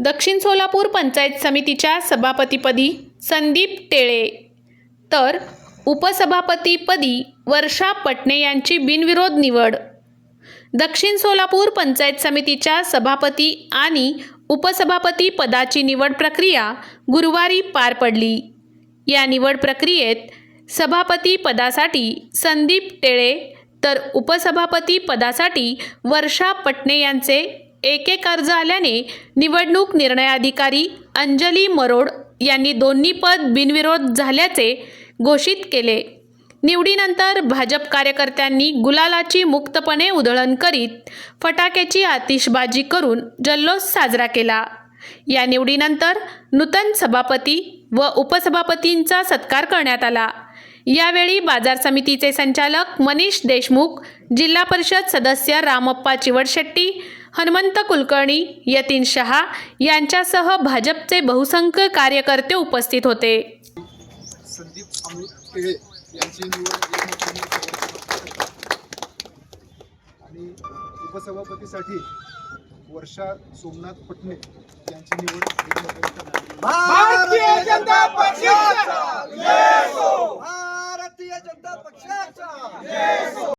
दक्षिण सोलापूर पंचायत समितीच्या सभापतीपदी संदीप टेळे तर उपसभापतीपदी वर्षा पटणे यांची बिनविरोध निवड। दक्षिण सोलापूर पंचायत समितीच्या सभापती आणि उपसभापती पदाची निवड प्रक्रिया गुरुवारी पार पडली। या निवड प्रक्रियेत सभापती पदासाठी संदीप टेळे तर उपसभापती पदासाठी वर्षा पटणे यांचे एक अर्ज आल्याने निवडणूक निर्णय अधिकारी अंजली मरोड यांनी दोन्ही पद बिनविरोध झाल्याचे घोषित केले। निवडीनंतर भाजप कार्यकर्त्यांनी गुलालाची मुक्तपणे उधळण करीत फटाक्याची आतिषबाजी करून जल्लोष साजरा केला। या निवडीनंतर नूतन सभापती व उपसभापतींचा सत्कार करण्यात आला। यावेळी बाजार समितीचे संचालक मनीष देशमुख, जिल्हा परिषद सदस्य रामप्पा चिवडशेट्टी, हनुमंत कुलकर्णी, यतीन शहा यांच्यासह भाजपचे बहुसंख्य कार्यकर्ते उपस्थित होते। संदीप अमृत टेळे यांची निवड आणि उपसभापतीसाठी वर्षा सोमनाथ पटणे यांची निवड भारतीय जनता पक्षाचा जय हो। भारतीय जनता पक्षाचा जय हो।